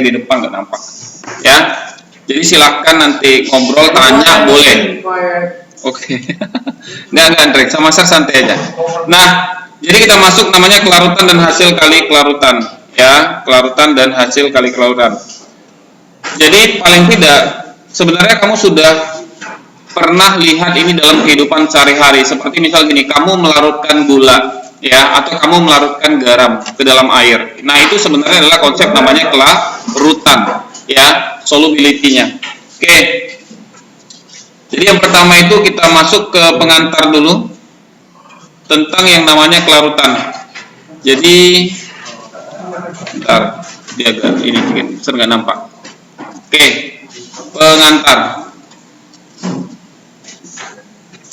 di depan nggak nampak. Ya, jadi silahkan nanti ngobrol, tanya boleh. Oke. Nggak Andre, sama saya santai aja. Nah, jadi kita masuk namanya kelarutan dan hasil kali kelarutan. Ya, kelarutan dan hasil kali kelarutan. Jadi paling tidak sebenarnya kamu sudah pernah lihat ini dalam kehidupan sehari-hari. Seperti misal gini, kamu melarutkan gula, ya, atau kamu melarutkan garam ke dalam air. Nah, itu sebenarnya adalah konsep namanya kelarutan, ya, solubility-nya. Oke. Jadi yang pertama itu kita masuk ke pengantar dulu tentang yang namanya kelarutan. Jadi, bentar, dia agak ini sedikit, saya nggak nampak. Oke, pengantar.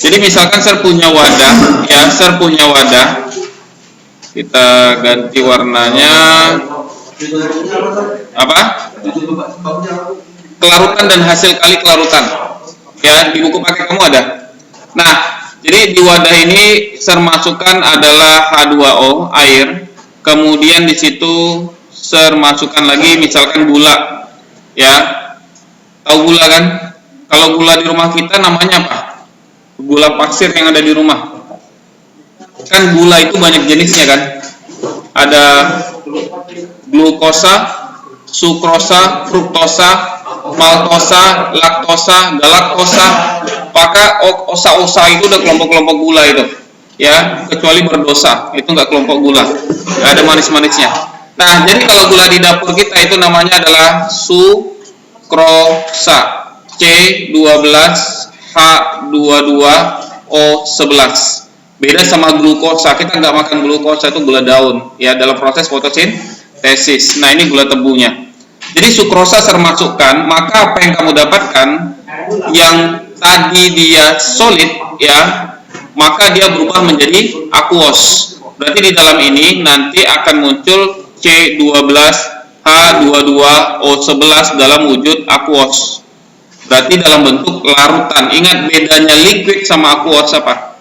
Jadi misalkan saya punya wadah, ya, saya punya wadah. Kita ganti warnanya. Apa? Kelarutan dan hasil kali kelarutan. Ya, di buku paket kamu ada. Nah, jadi di wadah ini saya masukkan adalah H2O, air. Kemudian di situ saya masukkan lagi misalkan gula. Ya. Tahu gula kan? Kalau gula di rumah kita namanya apa? Gula pasir yang ada di rumah. Kan gula itu banyak jenisnya kan? Ada glukosa, sukrosa, fruktosa, maltosa, laktosa, galaktosa. Maka osa-osa itu udah kelompok-kelompok gula itu. Ya, kecuali berdosa, itu enggak kelompok gula. Enggak ada manis-manisnya. Nah, jadi kalau gula di dapur kita itu namanya adalah sukrosa. C12H22O11. Beda sama glukosa. Kita nggak makan glukosa, itu gula daun, ya, dalam proses fotosintesis. Nah, ini gula tebunya. Jadi sukrosa saya masukkan, maka apa yang kamu dapatkan yang tadi dia solid, ya, maka dia berubah menjadi aquos. Berarti di dalam ini nanti akan muncul C12H22O11 dalam wujud aquos. Berarti dalam bentuk larutan. Ingat bedanya liquid sama aquos apa?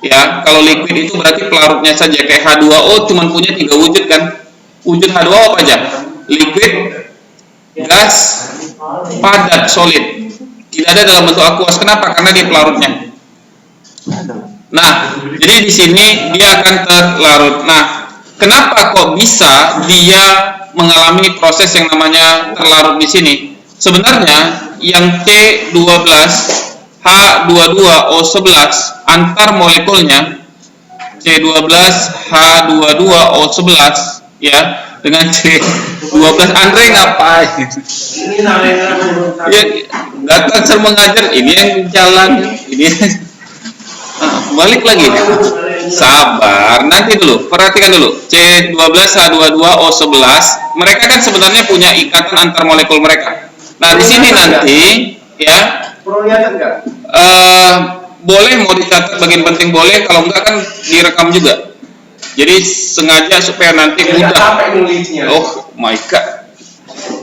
Ya, kalau liquid itu berarti pelarutnya saja, kayak H2O cuma punya 3 wujud kan? Wujud H2O apa aja? Liquid, gas, padat, solid. Tidak ada dalam bentuk aquos. Kenapa? Karena dia pelarutnya. Nah, jadi di sini dia akan terlarut. Nah, kenapa kok bisa dia mengalami proses yang namanya terlarut di sini? Sebenarnya yang C12H22O11 antar molekulnya C12H22O11, ya, dengan C12. Andre ngapain? Ya, datang saya mengajar, ini yang jalan, ini. Balik lagi. Sabar, nanti dulu, perhatikan dulu. C12H22O11, mereka kan sebenarnya punya ikatan antar molekul mereka. Nah, di sini nanti, ya, boleh mau dicatat bagian penting boleh, kalau enggak kan direkam juga. Jadi sengaja supaya nanti mudah. Oh my god,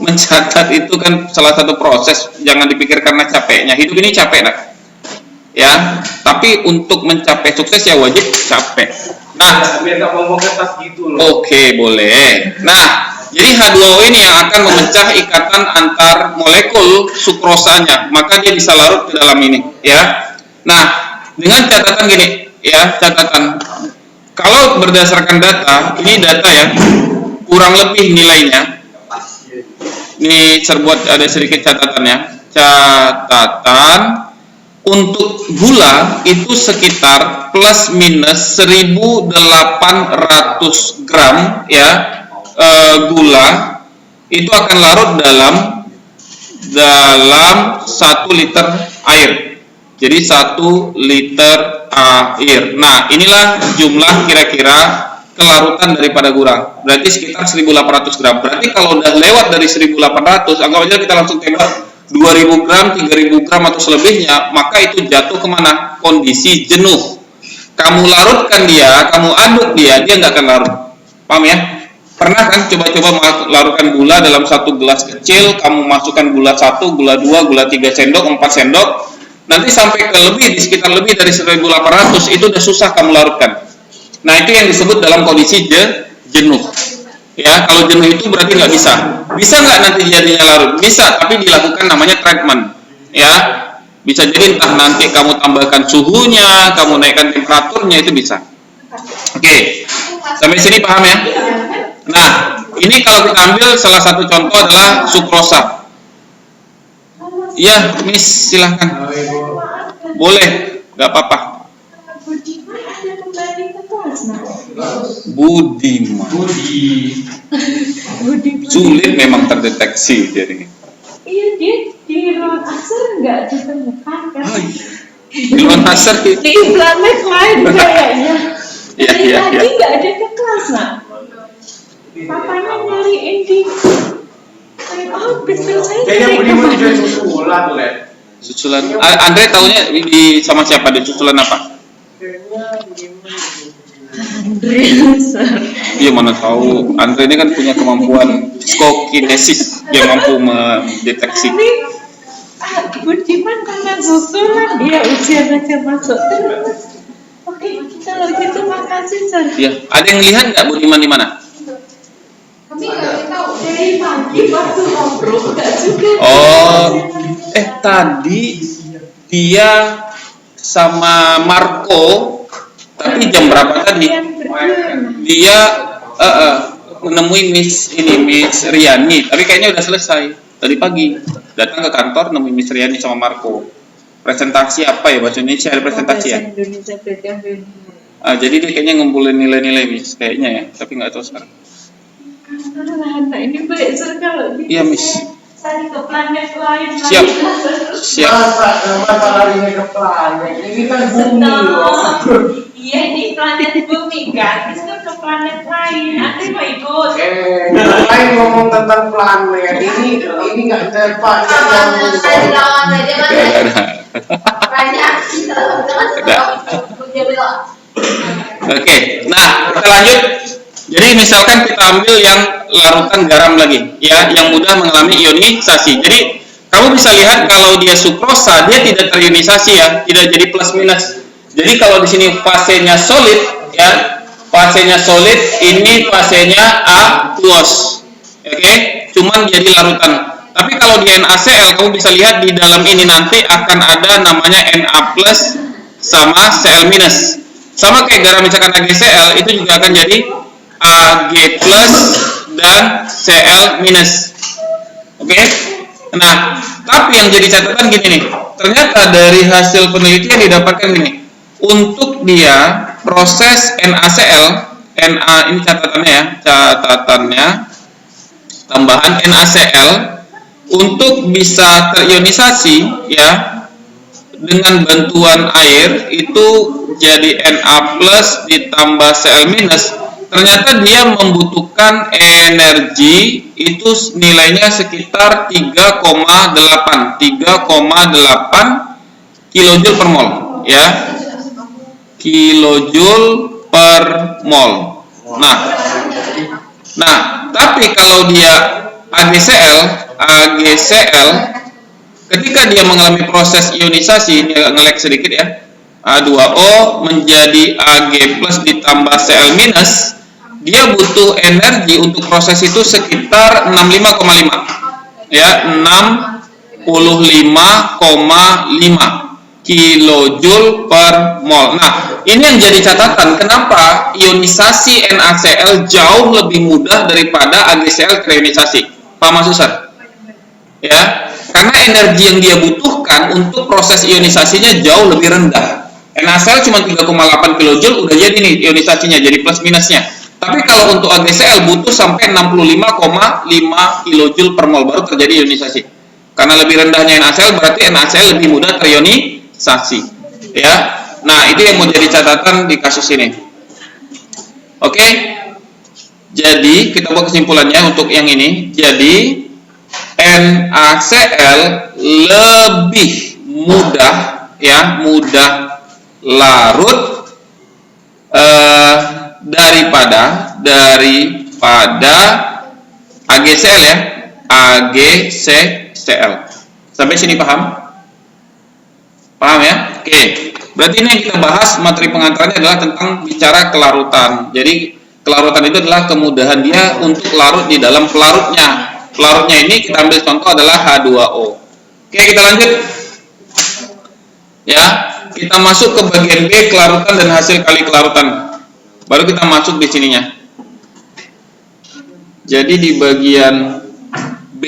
mencatat itu kan salah satu proses. Jangan dipikir karena capeknya. Hidup ini capek, nak. Ya, tapi untuk mencapai sukses ya wajib capek. Nah, oke, boleh. Nah, jadi H2O ini yang akan memecah ikatan antar molekul sukrosanya, maka dia bisa larut ke dalam ini, ya. Nah, dengan catatan gini, ya, catatan. Kalau berdasarkan data, ini data ya, kurang lebih nilainya. Ini saya buat ada sedikit catatannya. Catatan untuk gula itu sekitar plus minus 1.800 gram, ya. Gula itu akan larut dalam 1 liter air. Jadi 1 liter air. Nah, inilah jumlah kira-kira kelarutan daripada gula. Berarti sekitar 1.800 gram. Berarti kalau udah lewat dari 1.800, anggap aja kita langsung tembak 2.000 gram, 3.000 gram atau selebihnya, maka itu jatuh kemana? Kondisi jenuh. Kamu larutkan dia, kamu aduk dia nggak akan larut. Paham ya? Pernah kan coba-coba larutkan gula dalam 1 gelas kecil, kamu masukkan gula 1, gula 2, gula 3 sendok, 4 sendok, nanti sampai ke lebih, di sekitar lebih dari 1.800, itu udah susah kamu larutkan. Nah, itu yang disebut dalam kondisi jenuh. Ya, kalau jenuh itu berarti nggak bisa. Bisa nggak nanti jadinya larut? Bisa, tapi dilakukan namanya treatment. Ya, bisa jadi entah nanti kamu tambahkan suhunya, kamu naikkan temperaturnya, itu bisa. Oke, sampai sini paham ya? Nah, ini kalau kita ambil salah satu contoh adalah sukrosa. Iya, Miss, silahkan. Boleh, nggak apa-apa. Budiman. Sulit memang terdeteksi jadi. Iya, dia di ruang asar nggak ditemukan kan? Di ruang asar di planet lain kayaknya. Iya. Tadi nggak ada ke kelas, nak. Papanya nyariin di. Oh, betul saya. Kayaknya Budiman juga susulan tuh, Le. Susulan. Andre taunya di sama siapa? Di susulan apa? Andre, Iya, mana tahu. Andre ini kan punya kemampuan psikokinesis yang mampu mendeteksi. Budiman karena susulan dia ujian aja masuk. Oke, kalau gitu makasih, Sir. Iya, ada yang lihat nggak Budiman di mana? Kami nggak tahu dari pagi waktu ngobrol nggak juga. Oh, tadi dia sama Marco, tapi jam berapa tadi? Dia menemui Miss Riani, tapi kayaknya udah selesai tadi pagi. Datang ke kantor nemuin Miss Riani sama Marco. Presentasi apa ya bahasa Indonesia? Ada presentasi ya? Jadi dia kayaknya ngumpulin nilai-nilai Miss, kayaknya ya, tapi nggak tahu sekarang. Anak ini baik sekali. Iya Miss. Saya ke planet lain. Siap. Masa larinya ke planet? Ini kan bumi loh. Iya, ini planet bumi kan. Itu ke planet lain. Anda mau ikut? Lain ngomong tentang planet. Ini nggak tepat. Oke, nah kita lanjut. Jadi misalkan kita ambil yang larutan garam lagi, ya, yang mudah mengalami ionisasi. Jadi kamu bisa lihat kalau dia sukrosa, dia tidak terionisasi ya, tidak jadi plus minus. Jadi kalau di sini fasenya solid, ya, fasenya solid, ini fasenya aqueous, oke, cuman jadi larutan. Tapi kalau di NaCl, kamu bisa lihat di dalam ini nanti akan ada namanya Na plus sama Cl minus. Sama kayak garam misalkan AgCl, itu juga akan jadi Ag plus dan Cl minus. Oke. Nah, tapi yang jadi catatan gini nih. Ternyata dari hasil penelitian didapatkan gini. Untuk dia proses NaCl, Na ini catatannya ya, catatannya tambahan NaCl untuk bisa terionisasi ya dengan bantuan air itu jadi Na plus ditambah Cl minus. Ternyata dia membutuhkan energi itu nilainya sekitar 3,8 kilojoule per mol ya, kilojoule per mol. Nah tapi kalau dia AgCl ketika dia mengalami proses ionisasi, ini agak nge-lag sedikit ya, A2O menjadi Ag plus ditambah Cl minus, dia butuh energi untuk proses itu sekitar 65,5 ya, 65,5 kilojoule per mol. Nah, ini yang jadi catatan kenapa ionisasi NaCl jauh lebih mudah daripada AgCl terionisasi. Paham maksud saya? Ya, karena energi yang dia butuhkan untuk proses ionisasinya jauh lebih rendah. NaCl cuma 3,8 kilojoule udah jadi nih ionisasinya, jadi plus minusnya. Tapi kalau untuk AgCl butuh sampai 65,5 kilojoule per mol baru terjadi ionisasi. Karena lebih rendahnya NaCl berarti NaCl lebih mudah terionisasi. Ya. Nah, itu yang mau jadi catatan di kasus ini. Oke. Jadi, kita buat kesimpulannya untuk yang ini. Jadi, NaCl lebih mudah ya, mudah larut daripada AgCl ya, AgCl. Sampai sini paham? Paham ya? Oke. Berarti ini yang kita bahas materi pengantarnya adalah tentang bicara kelarutan. Jadi Kelarutan itu adalah kemudahan dia untuk larut di dalam pelarutnya. Pelarutnya ini kita ambil contoh adalah H2O. Oke, kita lanjut. Ya, kita masuk ke bagian B, kelarutan dan hasil kali kelarutan. Baru kita masuk di sininya. Jadi di bagian B,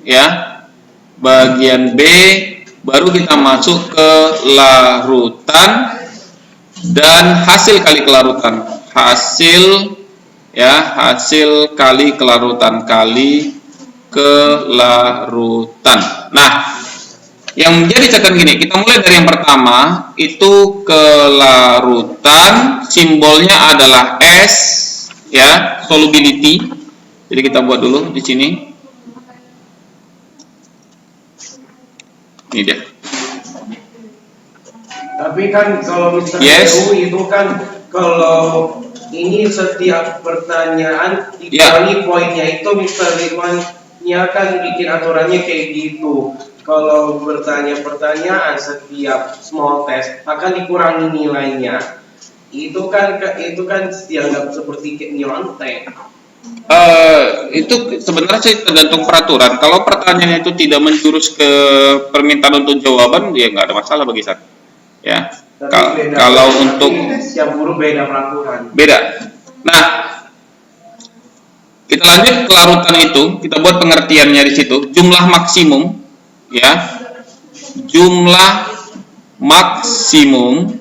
ya, bagian B baru kita masuk ke larutan dan hasil kali kelarutan. Hasil kali kelarutan, Nah, yang menjadi catatan gini, kita mulai dari yang pertama, itu kelarutan, simbolnya adalah S, ya, solubility. Jadi kita buat dulu di sini. Ini dia. Tapi kan kalau misalnya Yes. itu kan kalau ini setiap pertanyaan dikali poinnya itu Mr. Ridwan-nya kan bikin aturannya kayak gitu. Kalau pertanyaan setiap small test akan dikurangi nilainya. Itu kan dianggap seperti nyontek. Itu sebenarnya sih tergantung peraturan. Kalau pertanyaannya itu tidak menjurus ke permintaan untuk jawaban, ya nggak ada masalah bagi saya. Ya. Kalau untuk setiap guru beda peraturan. Beda. Nah, kita lanjut kelarutan itu, kita buat pengertiannya di situ. Jumlah maksimum, ya, jumlah maksimum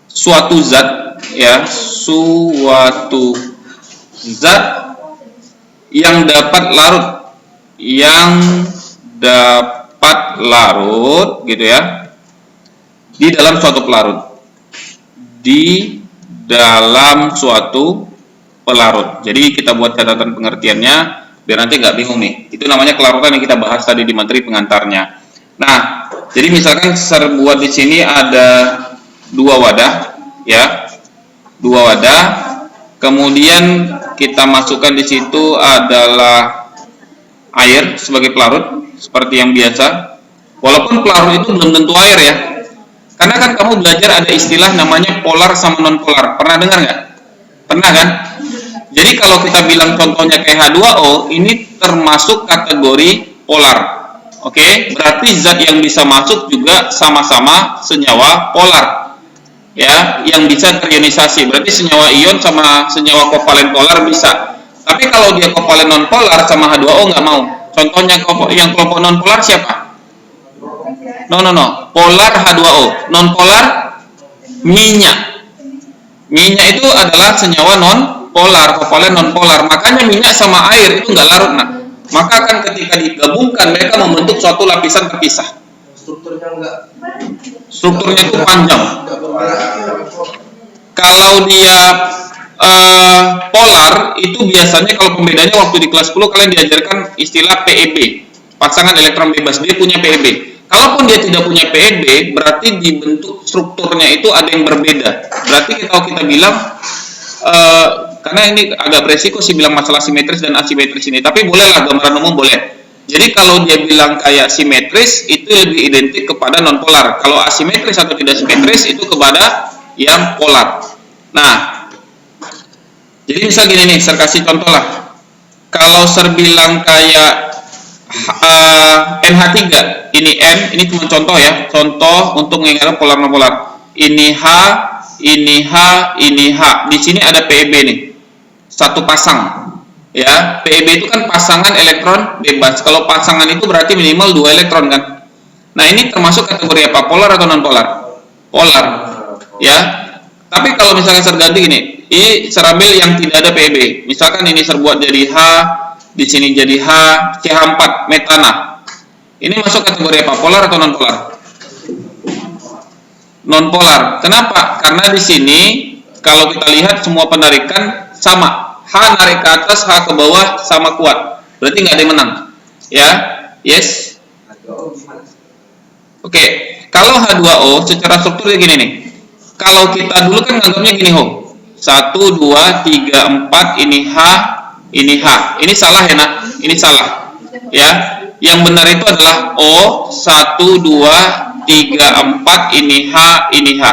suatu zat, ya, suatu zat yang dapat larut, gitu ya, di dalam suatu pelarut. Di dalam suatu pelarut. Jadi kita buat catatan pengertiannya biar nanti nggak bingung nih. Itu namanya kelarutan yang kita bahas tadi di materi pengantarnya. Nah, jadi misalkan buat di sini ada 2 wadah, ya, 2 wadah. Kemudian kita masukkan di situ adalah air sebagai pelarut seperti yang biasa. Walaupun pelarut itu belum tentu air ya. Karena kan kamu belajar ada istilah namanya polar sama non polar. Pernah dengar nggak? Pernah kan? Jadi kalau kita bilang contohnya kayak H2O, ini termasuk kategori polar. Oke, berarti zat yang bisa masuk juga sama-sama senyawa polar. Ya, yang bisa terionisasi. Berarti senyawa ion sama senyawa kovalen polar bisa. Tapi kalau dia kovalen non polar sama H2O nggak mau. Contohnya yang kelompok non polar siapa? No. Polar H2O. Non polar minyak. Minyak itu adalah senyawa non polar, kovalen non polar. Makanya minyak sama air itu nggak larut, nah. Maka kan ketika digabungkan mereka membentuk suatu lapisan terpisah. Strukturnya itu panjang. Kalau dia polar itu biasanya kalau pembedanya waktu di kelas 10 kalian diajarkan istilah PEB, pasangan elektron bebas. Dia punya PEB. Kalaupun dia tidak punya PEB, berarti dibentuk strukturnya itu ada yang berbeda. Berarti kalau kita bilang, karena ini agak beresiko sih bilang masalah simetris dan asimetris ini, tapi bolehlah gambaran umum boleh. Jadi kalau dia bilang kayak simetris, itu lebih identik kepada non polar. Kalau asimetris atau tidak simetris, itu kepada yang polar. Nah, jadi misal gini nih, saya kasih contoh lah. Kalau saya bilang kayak NH3, ini N, ini cuma contoh ya, contoh untuk mengingat polar non polar. Ini H, ini H, ini H. Di sini ada PEB nih, satu pasang. Ya, PEB itu kan pasangan elektron bebas. Kalau pasangan itu berarti minimal 2 elektron kan. Nah, ini termasuk kategori apa? Polar atau non polar? Polar. Ya. Tapi kalau misalnya serganti gini, ini serambil yang tidak ada PEB. Misalkan ini serbuat jadi H, di sini jadi H, CH4 metana. Ini masuk kategori apa? Polar atau non polar? Non polar. Kenapa? Karena di sini kalau kita lihat semua penarikan sama. H narik ke atas, H ke bawah sama kuat. Berarti nggak ada yang menang. Ya, yes. Oke. Kalau H2O secara strukturnya gini nih. Kalau kita dulu kan nganggapnya gini, 1, 2, 3, 4, ini H, ini H. Ini salah ya, nak? Ini salah. Ya. Yang benar itu adalah O, 1, 2, 3, 4, ini H, ini H.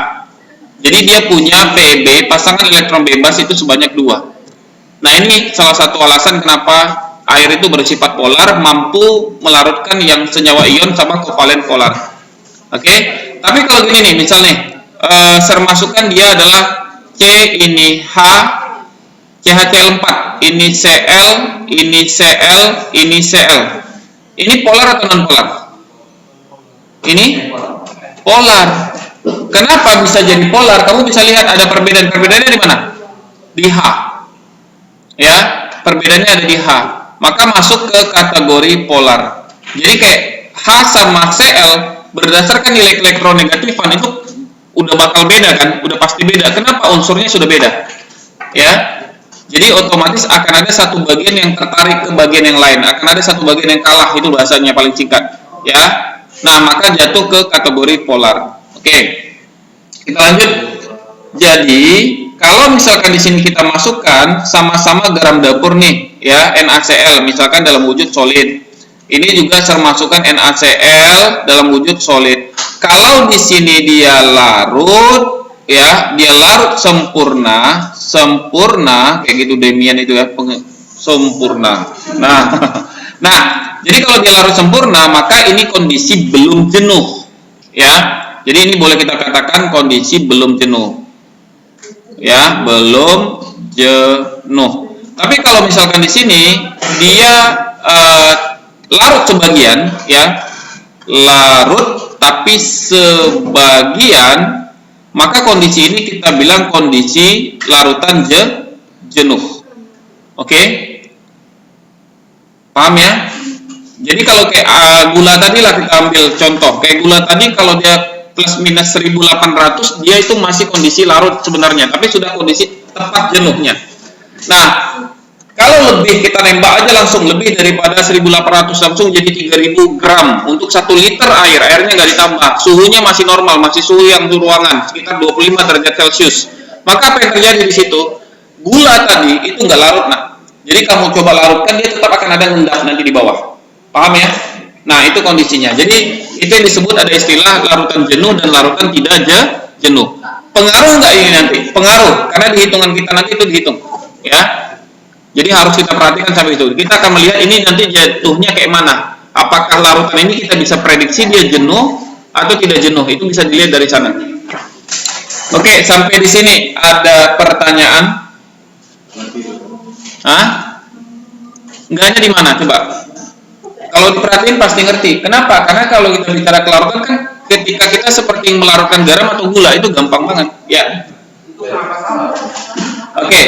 Jadi dia punya PB, pasangan elektron bebas itu sebanyak 2. Nah, ini salah satu alasan kenapa air itu bersifat polar, mampu melarutkan yang senyawa ion sama kovalen polar. Oke, tapi kalau gini nih, misalnya sermasukan dia adalah C ini H, CHCl4, ini Cl, ini Cl, ini Cl. Ini polar atau non polar? Ini polar. Kenapa bisa jadi polar? Kamu bisa lihat ada perbedaannya di mana? Di H. Ya, perbedaannya ada di H. Maka masuk ke kategori polar. Jadi kayak H sama Cl berdasarkan nilai elektronegatifan itu udah bakal beda kan? Udah pasti beda. Kenapa? Unsurnya sudah beda. Ya. Jadi otomatis akan ada satu bagian yang tertarik ke bagian yang lain. Akan ada satu bagian yang kalah, itu bahasanya paling singkat. Ya. Nah, maka jatuh ke kategori polar. Oke, kita lanjut. Jadi, kalau misalkan di sini kita masukkan sama-sama garam dapur nih, ya, NaCl, misalkan dalam wujud solid. Ini juga termasukkan NaCl dalam wujud solid. Kalau di sini dia larut, ya, dia larut sempurna, kayak gitu Demian itu ya, sempurna. Nah, jadi kalau dia larut sempurna, maka ini kondisi belum jenuh, ya. Jadi ini boleh kita katakan kondisi belum jenuh, ya, belum jenuh. Tapi kalau misalkan di sini dia larut sebagian, ya, larut tapi sebagian, maka kondisi ini kita bilang kondisi larutan jenuh. Oke, paham ya? Jadi kalau kayak gula tadi lah kita ambil contoh, kayak gula tadi kalau dia plus minus 1800 dia itu masih kondisi larut sebenarnya, tapi sudah kondisi tepat jenuhnya. Nah, kalau lebih kita nembak aja langsung lebih daripada 1800 langsung jadi 3000 gram untuk 1 liter air, airnya nggak ditambah, suhunya masih normal, masih suhu yang ruangan sekitar 25 derajat Celcius. Maka apa yang terjadi di situ? Gula tadi itu nggak larut, nah. Jadi kamu coba larutkan dia tetap akan ada ngendap nanti di bawah. Paham ya? Nah, itu kondisinya. Jadi itu yang disebut ada istilah larutan jenuh dan larutan tidak jenuh. Pengaruh nggak ini nanti? Pengaruh, karena di hitungan kita nanti itu dihitung, ya. Jadi harus kita perhatikan sampai itu. Kita akan melihat ini nanti jatuhnya kayak mana. Apakah larutan ini kita bisa prediksi dia jenuh atau tidak jenuh? Itu bisa dilihat dari sana. Oke, sampai di sini ada pertanyaan? Hah? Enggaknya di mana? Coba. Kalau diperhatiin pasti ngerti. Kenapa? Karena kalau kita bicara kelarutan kan ketika kita seperti melarutkan garam atau gula itu gampang banget, ya. Oke.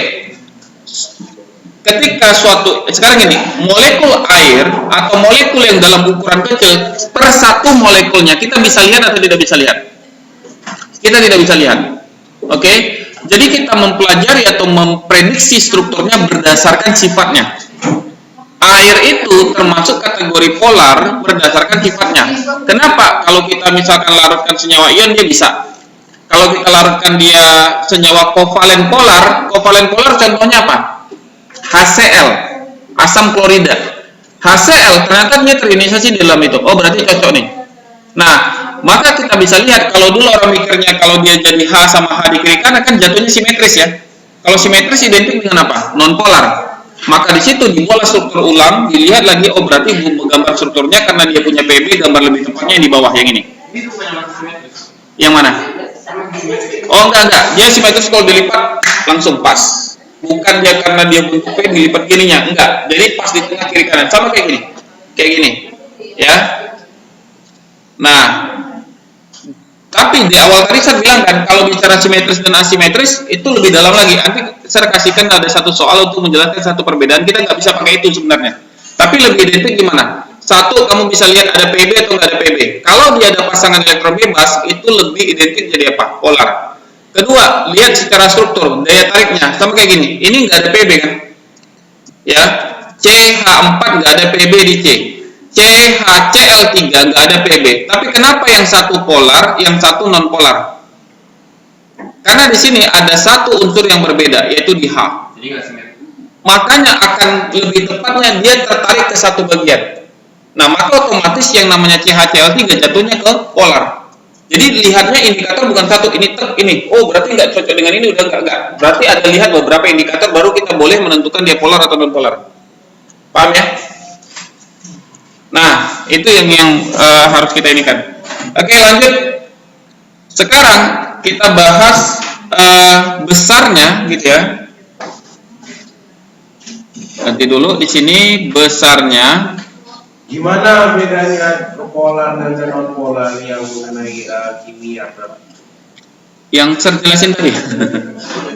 Ketika suatu sekarang ini molekul air atau molekul yang dalam ukuran kecil per satu molekulnya kita bisa lihat atau tidak bisa lihat? Kita tidak bisa lihat. Oke. Jadi kita mempelajari atau memprediksi strukturnya berdasarkan sifatnya. Air itu termasuk kategori polar berdasarkan sifatnya. Kenapa? Kalau kita misalkan larutkan senyawa ion dia bisa. Kalau kita larutkan dia senyawa kovalen polar contohnya apa? HCl, asam klorida. HCl ternyata dia terinisasi di dalam itu. Oh, berarti cocok nih. Nah, maka kita bisa lihat kalau dulu orang mikirnya kalau dia jadi H sama H di kiri kanan kan jatuhnya simetris ya. Kalau simetris identik dengan apa? Non polar. Maka di situ dibuatlah struktur ulang, dilihat lagi, oh berarti gambar strukturnya karena dia punya PB, gambar lebih tepatnya yang di bawah yang ini. Yang mana? Oh enggak, dia simetris kalau dilipat langsung pas. Bukan dia karena dia bentuk P dilipat gininya, enggak. Jadi pas di tengah kiri kanan, sama kayak gini, ya. Nah, tapi di awal tadi saya bilang kan kalau bicara simetris dan asimetris itu lebih dalam lagi. Nanti saya kasihkan ada satu soal untuk menjelaskan satu perbedaan. Kita nggak bisa pakai itu sebenarnya. Tapi lebih identik gimana? Satu, kamu bisa lihat ada PB atau nggak ada PB. Kalau dia ada pasangan elektron bebas, itu lebih identik jadi apa? Polar. Kedua, lihat secara struktur daya tariknya sama kayak gini. Ini nggak ada PB kan? Ya, CH4 nggak ada PB di C. CHCl3 nggak ada PB, tapi kenapa yang satu polar, yang satu non polar? Karena di sini ada satu unsur yang berbeda, yaitu di H. Makanya akan lebih tepatnya dia tertarik ke satu bagian. Nah, maka otomatis yang namanya CHCl3 jatuhnya ke polar. Jadi lihatnya indikator bukan satu, ini. Oh, berarti nggak cocok dengan ini, udah nggak. Berarti ada lihat beberapa indikator baru kita boleh menentukan dia polar atau non polar. Paham ya? Nah, itu yang harus kita ini kan. Oke, lanjut. Sekarang kita bahas besarnya, gitu ya. Ganti dulu di sini besarnya. Gimana bedanya polar dan non polar yang mengenai kimia? Yang saya jelasin tadi.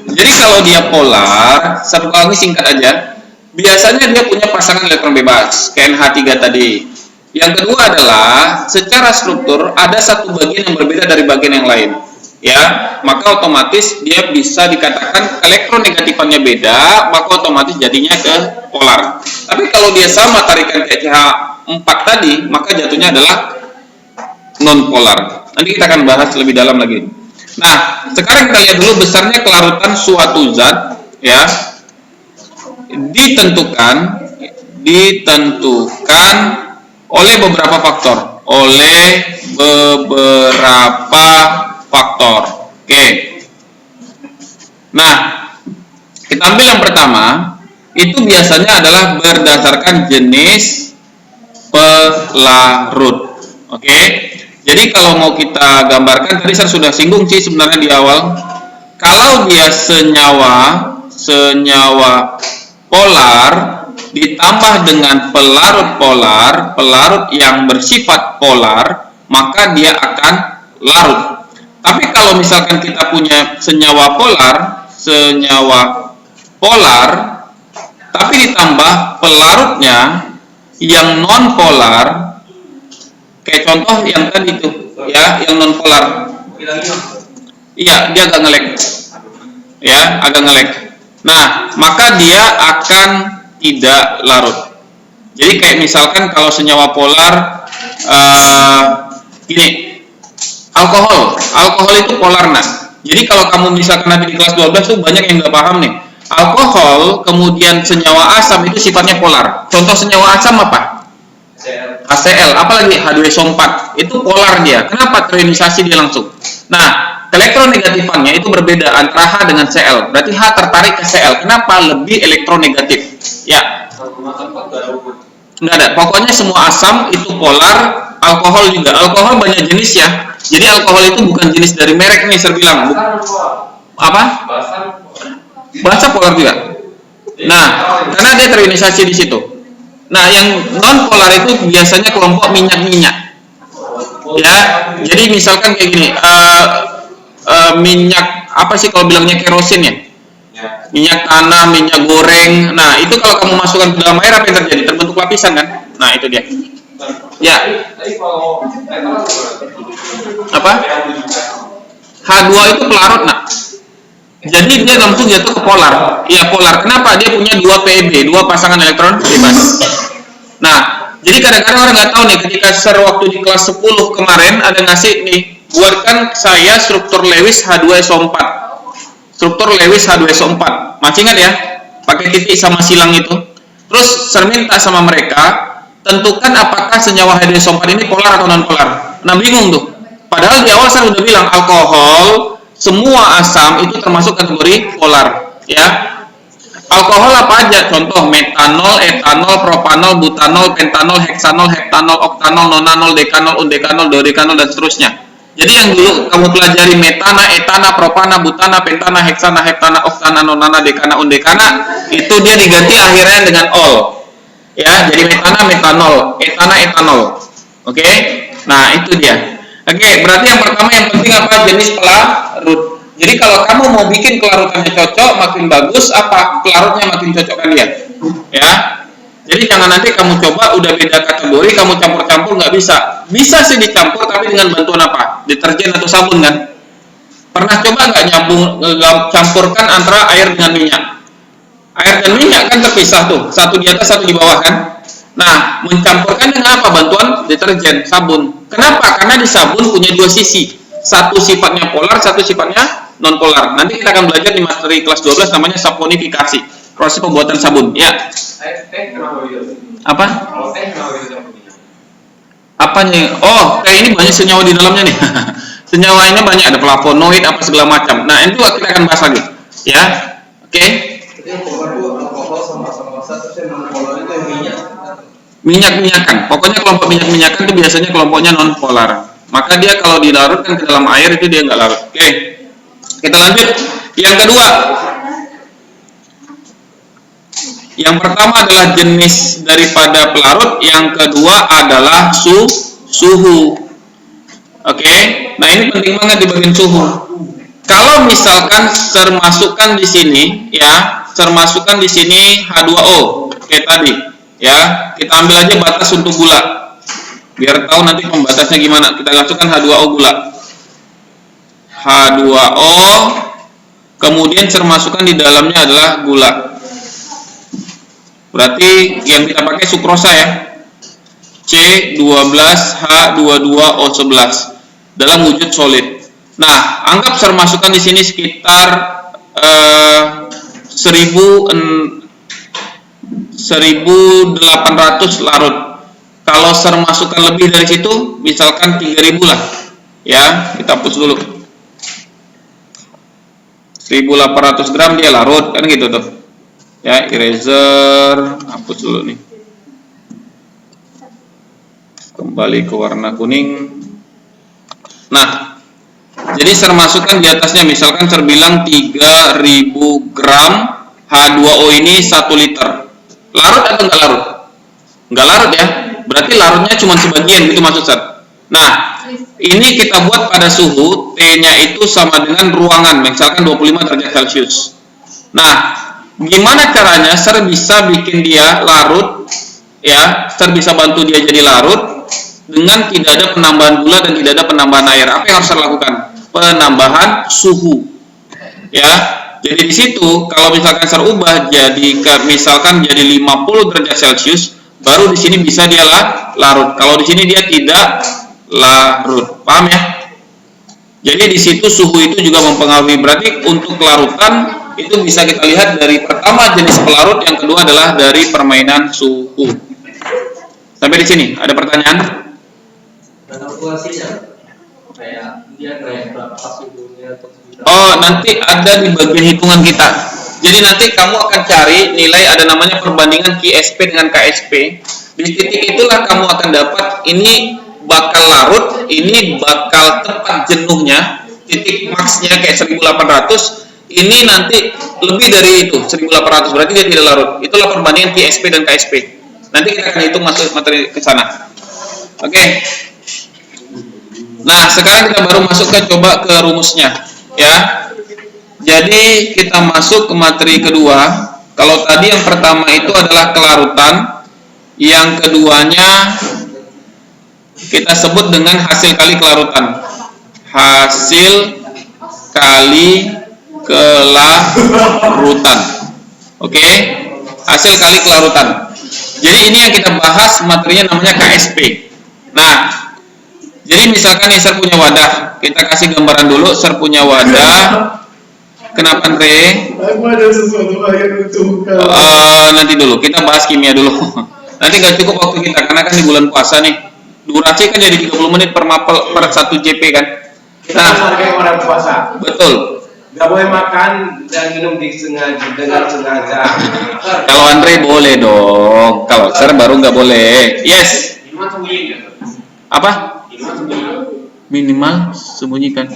Jadi kalau dia polar, satu kali singkat aja. Biasanya dia punya pasangan elektron bebas, kayak NH3 tadi. Yang kedua adalah secara struktur ada satu bagian yang berbeda dari bagian yang lain. Ya, maka otomatis dia bisa dikatakan elektronegatifannya beda, maka otomatis jadinya ke polar. Tapi kalau dia sama tarikan kayak CH4 tadi, maka jatuhnya adalah non polar. Nanti kita akan bahas lebih dalam lagi. Nah, sekarang kita lihat dulu besarnya kelarutan suatu zat, ya. Ditentukan oleh beberapa faktor. Oke. Nah, kita ambil yang pertama, itu biasanya adalah berdasarkan jenis pelarut. Oke. Jadi kalau mau kita gambarkan, tadi saya sudah singgung sih sebenarnya di awal. Kalau dia senyawa polar ditambah dengan pelarut yang bersifat polar, maka dia akan larut. Tapi kalau misalkan kita punya senyawa polar, tapi ditambah pelarutnya yang non polar, kayak contoh yang tadi itu, ya, yang non polar. Iya, dia agak nge-lag. Ya, agak nge-lag. Nah, maka dia akan tidak larut. Jadi kayak misalkan kalau senyawa polar gini, alkohol itu polar. Nah, jadi kalau kamu misalkan nanti di kelas 12 tuh banyak yang nggak paham nih. Alkohol kemudian senyawa asam itu sifatnya polar. Contoh senyawa asam apa? HCl, apalagi H2SO4 itu polar dia. Kenapa? Terionisasi dia langsung. Nah, elektronegatifannya itu berbeda antara H dengan Cl. Berarti H tertarik ke Cl. Kenapa? Lebih elektronegatif. Ya. Enggak ada. Pokoknya semua asam itu polar. Alkohol juga. Alkohol banyak jenis ya. Jadi alkohol itu bukan jenis dari merek nih saya bilang. Apa? Basa polar juga. Nah, karena dia terionisasi di situ. Nah, yang non polar itu biasanya kelompok minyak-minyak. Ya, jadi misalkan kayak gini, minyak apa sih kalau bilangnya kerosin ya? Minyak tanah, minyak goreng. Nah, itu kalau kamu masukkan ke dalam air apa yang terjadi? Terbentuk lapisan kan? Nah, itu dia. Ya. Apa? H2 itu pelarut, nak. Jadi dia langsung jatuh ke polar. Iya, polar. Kenapa? Dia punya 2 PeB, 2 pasangan elektron bebas. Nah, jadi kadang-kadang orang nggak tahu nih, ketika waktu di kelas 10 kemarin ada ngasih nih, buatkan saya struktur Lewis H2SO4. Struktur Lewis H2SO4. Masih ingat ya? Pakai titik sama silang itu. Terus saya minta sama mereka, tentukan apakah senyawa H2SO4 ini polar atau non polar. Nah, bingung tuh. Padahal di awal saya udah bilang alkohol semua asam itu termasuk kategori polar, ya. Alkohol apa aja? Contoh metanol, etanol, propanol, butanol, pentanol, heksanol, heptanol, oktanol, nonanol, dekanol, undekanol, dodekanol dan seterusnya. Jadi yang dulu kamu pelajari metana, etana, propana, butana, pentana, heksana, heptana, oktana, nonana, dekana, undekana, itu dia diganti akhirnya dengan ol. Ya, jadi metana, metanol, etana, etanol. Oke? Nah, itu dia. Oke, berarti yang pertama yang penting apa? Jenis pelarut. Jadi kalau kamu mau bikin kelarutannya cocok, makin bagus apa? Pelarutnya makin cocokkan dia. Ya. Jadi jangan nanti kamu coba udah beda kategori, kamu campur-campur, nggak bisa. Bisa sih dicampur, tapi dengan bantuan apa? Deterjen atau sabun kan? Pernah coba nggak campurkan antara air dengan minyak? Air dan minyak kan terpisah tuh, satu di atas, satu di bawah kan? Nah, mencampurkan dengan apa? Bantuan deterjen, sabun. Kenapa? Karena di sabun punya 2 sisi. Satu sifatnya polar, satu sifatnya non polar. Nanti kita akan belajar di materi kelas 12 namanya saponifikasi. Proses pembuatan sabun. Ya. Apa? Apanya? Oh, kayak ini banyak senyawa di dalamnya nih. Senyawa ini banyak, ada flavonoid apa segala macam. Nah, itu kita akan bahas lagi, ya. Oke. Minyak-minyakan. Pokoknya kelompok minyak-minyakan itu biasanya kelompoknya non polar. Maka dia kalau dilarutkan ke dalam air itu dia nggak larut. Oke. Kita lanjut. Yang kedua. Yang pertama adalah jenis daripada pelarut, yang kedua adalah suhu. Oke. Nah, ini penting banget di bagian suhu. Kalau misalkan ser masukkan di sini, ya, ser masukkan di sini H2O kayak tadi, ya. Kita ambil aja batas untuk gula. Biar tahu nanti pembatasnya gimana. Kita masukkan H2O gula. H2O, kemudian ser masukkan di dalamnya adalah gula. Berarti yang kita pakai sukrosa ya. C12H22O11 dalam wujud solid. Nah, anggap ser masukkan di sini sekitar 1800 larut. Kalau ser masukkan lebih dari situ, misalkan 3000 lah. Ya, kita hapus dulu. 1800 gram dia larut, kan gitu tuh. Ya, eraser, hapus dulu nih. Kembali ke warna kuning. Nah, jadi ser masukkan di atasnya, misalkan ser bilang 3000 gram H2O ini 1 liter. Larut atau enggak larut? Enggak larut ya. Berarti larutnya cuma sebagian, gitu maksud ser. Nah, ini kita buat pada suhu T-nya itu sama dengan ruangan, misalkan 25 derajat Celcius. Nah, gimana caranya ser bisa bikin dia larut, ya, ser bisa bantu dia jadi larut dengan tidak ada penambahan gula dan tidak ada penambahan air. Apa yang harus ser lakukan? Penambahan suhu, ya. Jadi di situ kalau misalkan ser ubah jadi misalkan jadi 50 derajat Celcius, baru di sini bisa dia larut. Kalau di sini dia tidak larut, paham ya? Jadi di situ suhu itu juga mempengaruhi. Berarti untuk kelarutan itu bisa kita lihat dari pertama jenis pelarut, yang kedua adalah dari permainan suhu. Sampai di sini ada pertanyaan? Kalkulasinya kayak dia kayak berapa suhunya atau Oh, nanti ada di bagian hitungan kita. Jadi nanti kamu akan cari nilai, ada namanya perbandingan QSP dengan KSP. Di titik itulah kamu akan dapat ini bakal larut, ini bakal tepat jenuhnya, titik maksnya kayak 1800. Ini nanti lebih dari itu, 1800, berarti dia tidak larut. Itulah perbandingan QSP dan KSP. Nanti kita akan hitung masuk materi ke sana. Oke. Nah, sekarang kita baru masuk ke coba ke rumusnya, ya. Jadi kita masuk ke materi kedua. Kalau tadi yang pertama itu adalah kelarutan, yang keduanya kita sebut dengan hasil kali kelarutan. Hasil kali kelarutan. Oke? Hasil kali kelarutan. Jadi ini yang kita bahas materinya namanya KSP. Nah, jadi misalkan nih ser punya wadah. Kita kasih gambaran dulu, ser punya wadah. Kenapa Andre? Aku ada sesuatu yang untuk Nanti dulu, kita bahas kimia dulu. Nanti nggak cukup waktu kita, karena kan di bulan puasa nih. Durasi kan jadi 30 menit per mapel per 1 JP kan. Kita hargai orang puasa. Betul. Gak boleh makan dan minum dengan sengaja. Kalau Andre boleh dong. Kalau ser baru nggak boleh. Yes. Apa? Minimal sembunyikan.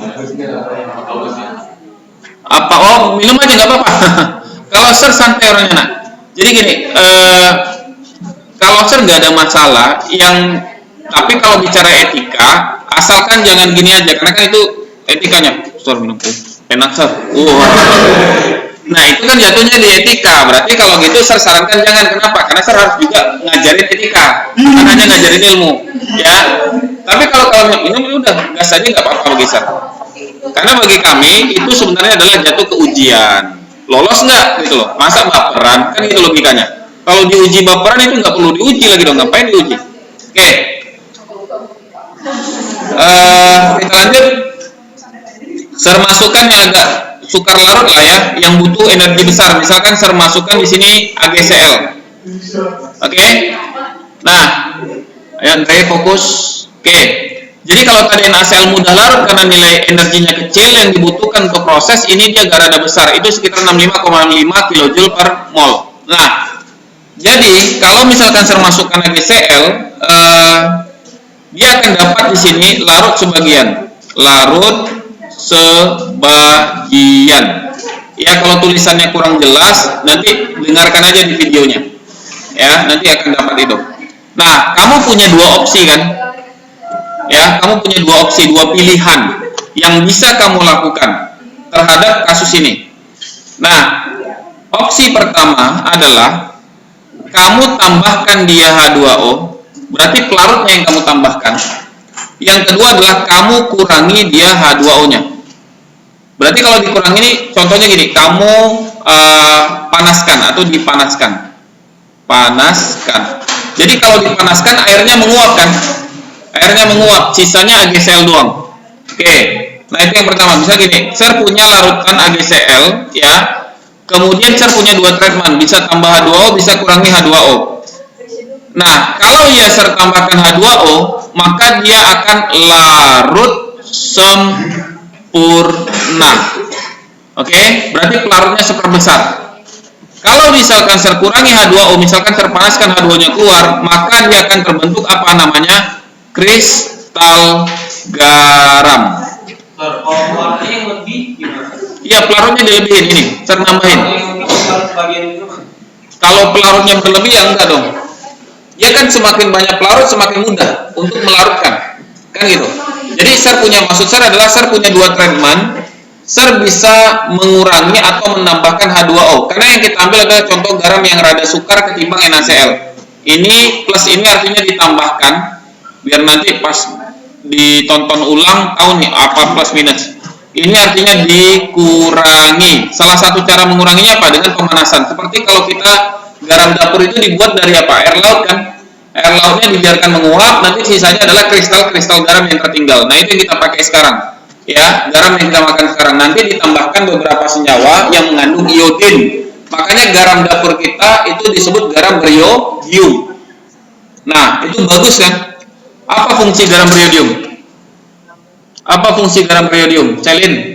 Apa? Oh, minum aja nggak apa-apa. Kalau ser santai orangnya nak. Jadi gini, kalau ser nggak ada masalah. Tapi kalau bicara etika, asalkan jangan gini aja, karena kan itu etikanya. Ser minum enak ser. Nah itu kan jatuhnya di etika. Berarti kalau gitu ser sarankan jangan. Kenapa? Karena ser harus juga ngajarin etika, bukan hanya ngajarin ilmu, ya. Tapi kalau minum udah gas aja nggak apa-apa bagi ser. Karena bagi kami itu sebenarnya adalah jatuh ke ujian. Lolos nggak gitu loh. Masa baperan kan gitu logikanya. Kalau diuji baperan itu nggak perlu diuji lagi dong. Ngapain diuji? Oke. Kita lanjut. Ser masukkan yang agak sukar larut lah ya, yang butuh energi besar. Misalkan ser masukkan di sini AgCl. Oke. Nah, ayo Andre fokus. Oke. Jadi kalau tadi NaCl mudah larut karena nilai energinya kecil, yang dibutuhkan untuk proses ini dia agak rada besar, itu sekitar 65,5 kJ per mol. Nah, jadi kalau misalkan saya masukkan AgCl, dia akan dapat di sini larut sebagian. Ya, kalau tulisannya kurang jelas, nanti dengarkan aja di videonya. Ya, nanti akan dapat itu. Nah, kamu punya dua opsi kan? Ya, kamu punya dua opsi, dua pilihan yang bisa kamu lakukan terhadap kasus ini. Nah, opsi pertama adalah kamu tambahkan dia H2O, berarti pelarutnya yang kamu tambahkan. Yang kedua adalah kamu kurangi dia H2O-nya. Berarti kalau dikurangi ini, contohnya gini, kamu panaskan atau dipanaskan. Panaskan. Jadi kalau dipanaskan airnya menguap kan? Airnya menguap, sisanya AgCl doang. Oke, nah itu yang pertama. Bisa gini, saya punya larutan AgCl, ya. Kemudian saya punya dua treatment, bisa tambah H2O, bisa kurangi H2O. Nah, kalau ya saya tambahkan H2O, maka dia akan larut sempurna. Oke, berarti pelarutnya seperbesar. Kalau misalkan saya kurangi H2O, misalkan saya panaskan H2O-nya keluar, maka dia akan terbentuk apa namanya? Kristal garam. Kalau warnanya yang lebih gimana? Iya, pelarutnya dilebihin ini, saya nambahin. Kalau pelarutnya berlebih ya enggak dong. Ya kan semakin banyak pelarut semakin mudah untuk melarutkan. Kan gitu. Jadi maksud saya adalah punya dua treatment. Bisa mengurangi atau menambahkan H2O. Karena yang kita ambil adalah contoh garam yang rada sukar ketimbang NaCl. Ini plus ini artinya ditambahkan biar nanti pas ditonton ulang tahu nih apa plus minus. Ini artinya dikurangi. Salah satu cara menguranginya apa? Dengan pemanasan. Seperti kalau kita garam dapur itu dibuat dari apa? Air laut kan? Air lautnya dibiarkan menguap, nanti sisanya adalah kristal-kristal garam yang tertinggal. Nah, itu yang kita pakai sekarang. Ya, garam yang kita makan sekarang. Nanti ditambahkan beberapa senyawa yang mengandung iodin. Makanya garam dapur kita itu disebut garam beriodium. Nah, itu bagus kan? Apa fungsi garam beriodium? Apa fungsi garam beriodium? Celin,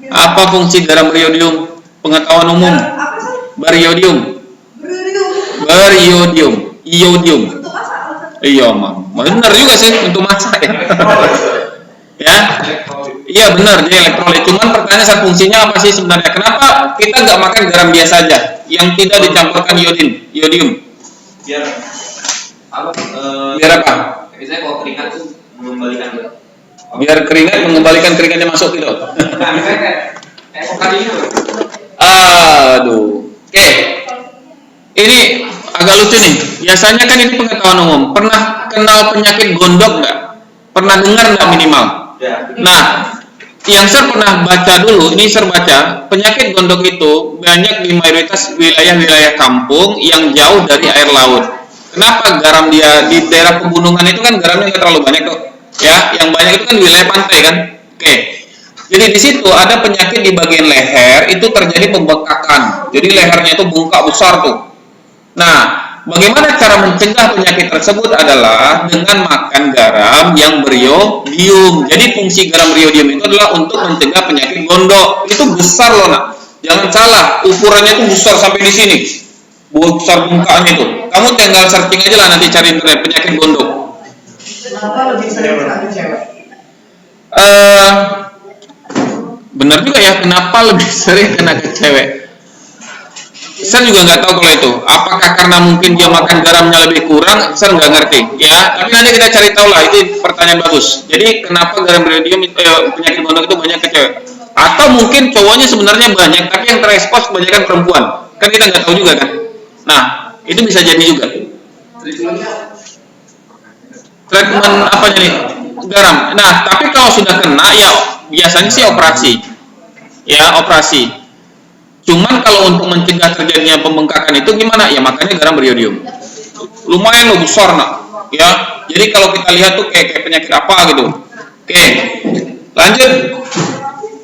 apa fungsi garam beriodium? Pengetahuan umum. Beriodium. Iodium. Iya, Mam. Benar juga sih untuk masak ya. Ya. Iya benar, dia elektrolit. Cuman pertanyaan fungsinya apa sih sebenarnya? Kenapa kita nggak makan garam biasa aja yang tidak dicampurkan iodium? Biar apa? Biar apa? Biasanya kalau keringat tuh mengembalikan. Biar mengembalikan keringatnya masuk gitu. Nah, misalnya kayak kokadi itu. Aduh. Oke. Ini agak lucu nih. Biasanya kan ini pengetahuan umum. Pernah kenal penyakit gondok nggak? Pernah dengar nggak minimal? Ya. Nah, yang saya pernah baca dulu, ini saya baca, penyakit gondok itu banyak di mayoritas wilayah-wilayah kampung yang jauh dari air laut. Kenapa garam dia di daerah pegunungan itu kan garamnya nggak terlalu banyak tuh, ya? Yang banyak itu kan wilayah pantai kan? Oke. Jadi di situ ada penyakit di bagian leher itu terjadi pembengkakan. Jadi lehernya itu bengkak besar tuh. Nah, bagaimana cara mencegah penyakit tersebut adalah dengan makan garam yang beriodium. Jadi fungsi garam beriodium itu adalah untuk mencegah penyakit gondok. Itu besar loh nak. Jangan salah, ukurannya itu besar sampai di sini. Besar bengkaknya itu. Kamu tinggal searching aja lah nanti cari internet penyakit gondok. Kenapa lebih sering kena cewek? Benar juga ya, kenapa lebih sering kena ke cewek? Saya juga nggak tahu kalau itu. Apakah karena mungkin dia makan garamnya lebih kurang? Saya nggak ngerti. Ya, tapi nanti kita cari tahu lah. Itu pertanyaan bagus. Jadi kenapa garam beriodium penyakit gondok itu banyak ke cewek? Atau mungkin cowoknya sebenarnya banyak, tapi yang terekspos kebanyakan perempuan. Kan kita nggak tahu juga kan. Nah, itu bisa jadi juga. Treatment apanya nih? Garam. Nah, tapi kalau sudah kena, ya biasanya sih operasi. Ya, operasi. Cuman kalau untuk mencegah terjadinya pembengkakan itu gimana? Ya makanya garam beriodium. Lumayan loh besar nak. Ya, jadi kalau kita lihat tuh kayak penyakit apa gitu. Oke, lanjut.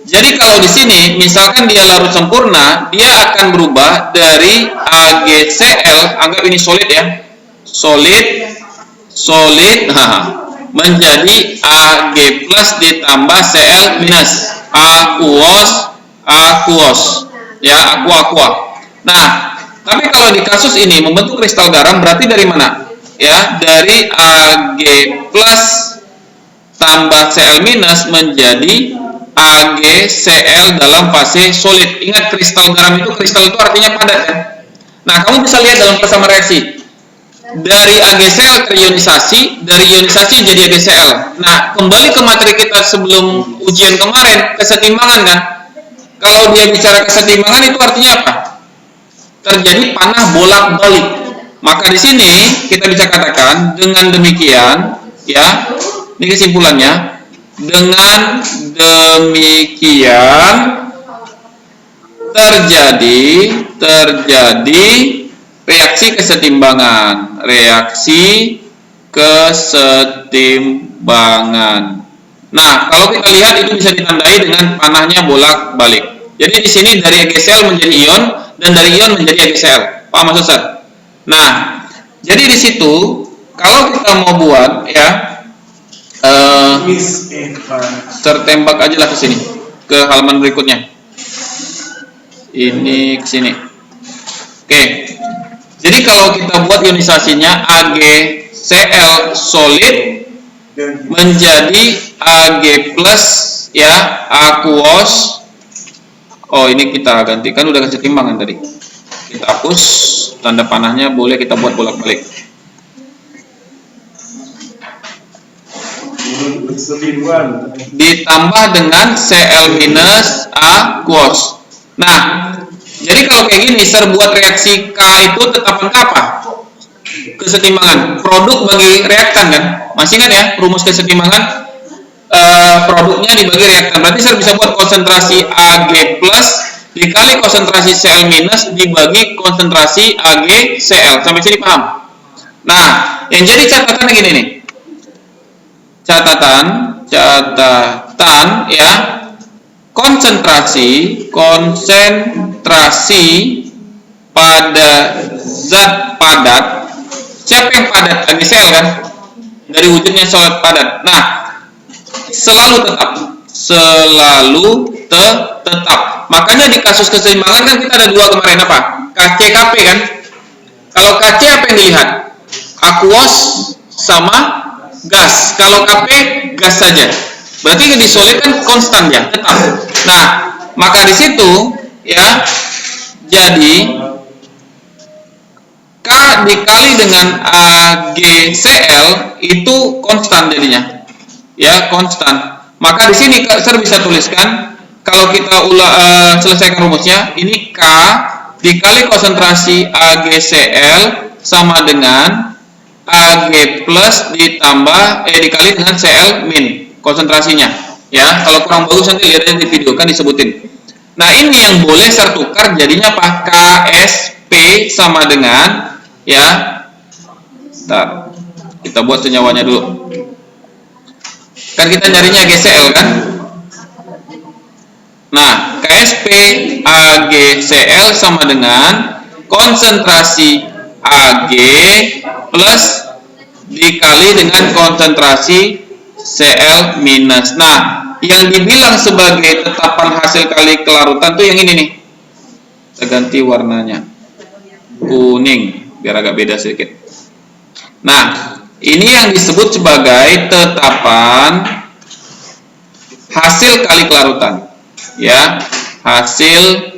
Jadi kalau di sini misalkan dia larut sempurna, dia akan berubah dari AgCl, anggap ini solid ya. Solid. Nah, menjadi Ag plus ditambah Cl minus aquos, ya, aqua. Nah, tapi kalau di kasus ini membentuk kristal garam berarti dari mana? Ya, dari Ag plus tambah Cl minus menjadi AgCl dalam fase solid. Ingat, kristal garam itu, kristal itu artinya padat kan? Nah, kamu bisa lihat dalam persamaan reaksi. Dari AgCl terionisasi, dari ionisasi jadi AgCl. Nah, kembali ke materi kita sebelum ujian kemarin, kesetimbangan kan? Kalau dia bicara kesetimbangan itu artinya apa? Terjadi panah bolak-balik. Maka di sini kita bisa katakan dengan demikian, ya, ini kesimpulannya. Dengan demikian terjadi reaksi kesetimbangan. Nah, kalau kita lihat itu bisa ditandai dengan panahnya bolak-balik. Jadi di sini dari AgCl menjadi ion dan dari ion menjadi AgCl. Paham maksud saya? Nah, jadi di situ kalau kita mau buat, ya, tertembak aja lah ke sini, ke halaman berikutnya. Ini ke sini. Oke. Jadi kalau kita buat ionisasinya AgCl solid menjadi Ag plus, ya, aquos. Oh, ini kita gantikan, udah kesetimbangan tadi. Kita hapus tanda panahnya, boleh kita buat bolak-balik. Ditambah dengan Cl minus aquos. Nah, jadi kalau kayak gini, buat reaksi K itu tetapan K apa? Kesetimbangan. Produk bagi reaktan kan? Masih ingat ya rumus kesetimbangan? Produknya dibagi reaktan. Berarti saya bisa buat konsentrasi Ag plus dikali konsentrasi Cl minus dibagi konsentrasi AgCl. Sampai sini paham? Nah, yang jadi catatannya gini nih. Catatan ya, konsentrasi pada zat padat. Siapa yang padat? AgCl kan, dari wujudnya solid padat. Nah, selalu tetap. Makanya di kasus keseimbangan kan kita ada dua kemarin, apa? Kc, Kp kan. Kalau Kc apa yang dilihat? Aquos sama gas. Kalau Kp gas saja. Berarti di solid kan konstan ya, tetap. Nah, maka di situ, ya, jadi K dikali dengan AgCl itu konstan jadinya, ya, konstan. Maka di sini saya bisa tuliskan, kalau kita selesaikan rumusnya, ini K dikali konsentrasi AgCl sama dengan Ag plus ditambah dikali dengan Cl min konsentrasinya, ya. Kalau kurang bagus nanti lihat di video kan disebutin. Nah, ini yang boleh saya tukar jadinya apa? Ksp sama dengan, ya, bentar, kita buat senyawanya dulu. Kan kita nyarinya AgCl kan? Nah, Ksp AgCl sama dengan konsentrasi Ag plus dikali dengan konsentrasi Cl minus. Nah, yang dibilang sebagai tetapan hasil kali kelarutan tuh yang ini nih. Saya ganti warnanya kuning biar agak beda sedikit. Nah, ini yang disebut sebagai tetapan hasil kali kelarutan, ya, hasil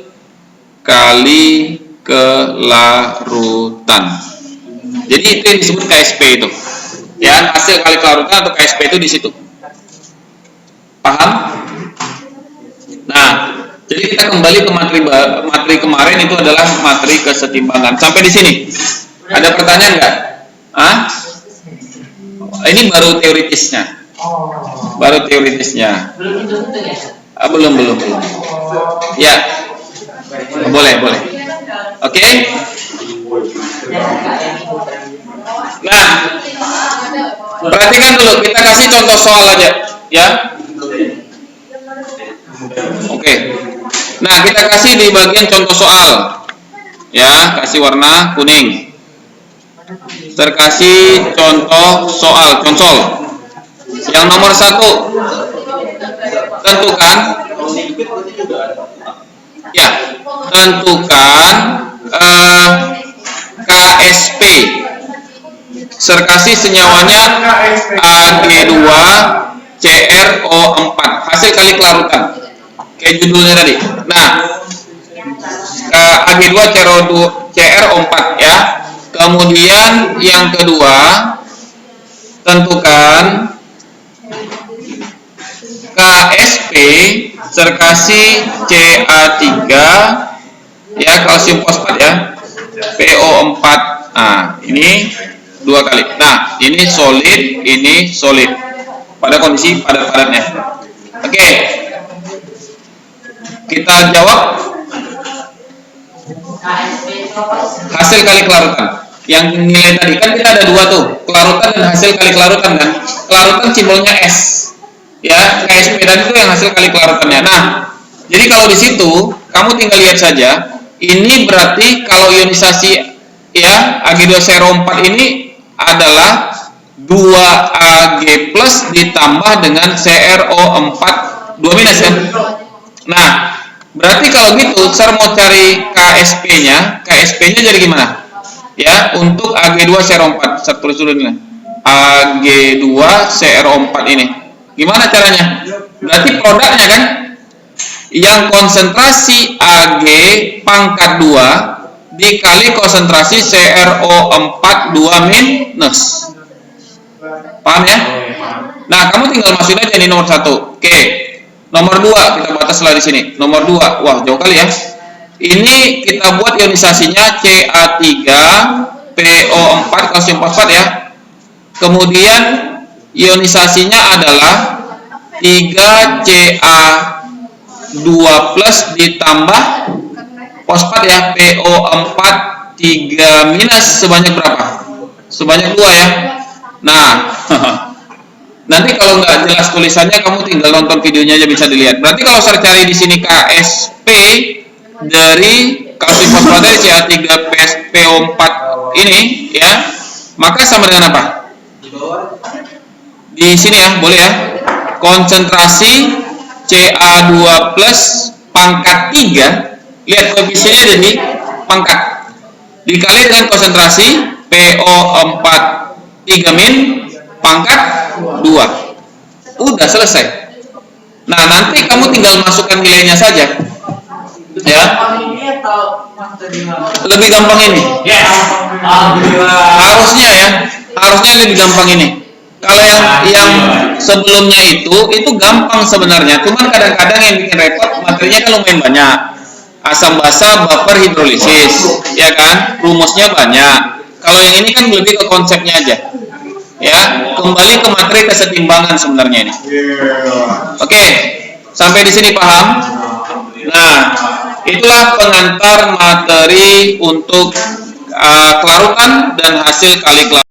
kali kelarutan. Jadi itu yang disebut Ksp itu, ya, hasil kali kelarutan atau Ksp itu di situ. Paham? Nah, jadi kita kembali ke materi kemarin, itu adalah materi kesetimbangan. Sampai di sini ada pertanyaan nggak? Ini baru teoritisnya. Baru teoritisnya. Belum. Ya. Boleh. Oke. Nah, perhatikan dulu, kita kasih contoh soal aja, ya. Oke. Nah, kita kasih di bagian contoh soal, ya, kasih warna kuning. Terkasih contoh soal, konsol. Yang nomor 1, tentukan, ya, tentukan KSP, serkasi senyawanya Ag2CrO4, hasil kali kelarutan, kayak judulnya tadi. Nah, Ag2CrO4 ya. Kemudian yang kedua, tentukan KSP serkasi Ca3 ya, kalsium fosfat ya, PO4. Nah, ini 2 kali. Nah, ini solid pada kondisi padat-padatnya. Oke. Kita jawab hasil kali kelarutan. Yang nilai tadi kan kita ada 2 tuh, kelarutan dan hasil kali kelarutan kan. Kelarutan simbolnya S. Ya, KSP tadi itu yang hasil kali kelarutannya. Nah, jadi kalau di situ kamu tinggal lihat saja, ini berarti kalau ionisasi ya Ag2CrO4 ini adalah 2Ag+ ditambah dengan CrO4 2- kan. Nah, berarti kalau gitu saya mau cari KSP-nya jadi gimana? Ya, untuk Ag2CrO4 saya tulis dulu nih. Ag2CrO4 ini. Gimana caranya? Berarti produknya kan yang konsentrasi Ag pangkat 2 dikali konsentrasi CrO4 2-. Paham ya? Nah, kamu tinggal masukin aja nih nomor 1. Oke. Nomor 2 kita bataslah di sini. Nomor 2. Wah, jauh kali ya. Ini kita buat ionisasinya Ca3PO4 kalsium fosfat ya. Kemudian ionisasinya adalah 3Ca2+ ditambah fosfat ya, PO4 3- sebanyak berapa? Sebanyak 2 ya. Nah, nanti kalau nggak jelas tulisannya kamu tinggal nonton videonya aja, bisa dilihat. Berarti kalau saya cari di sini KSP dari kalsium fosfat dari Ca3PO4 ini ya, maka sama dengan apa? Di sini ya, boleh ya. Konsentrasi Ca2+ pangkat 3, lihat koefisiennya ada di pangkat, dikali dengan konsentrasi PO4 3- pangkat 2. Udah selesai. Nah, nanti kamu tinggal masukkan nilainya saja. Ya. Lebih gampang ini. Harusnya ya. Harusnya lebih gampang ini. Kalau yang sebelumnya itu gampang sebenarnya. Cuman kadang-kadang yang bikin repot materinya kan lumayan banyak. Asam basa, buffer, hidrolisis, ya kan? Rumusnya banyak. Kalau yang ini kan lebih ke konsepnya aja. Ya, kembali ke materi kesetimbangan sebenarnya ini. Oke, sampai di sini paham? Nah, itulah pengantar materi untuk kelarutan dan hasil kali kelarutan.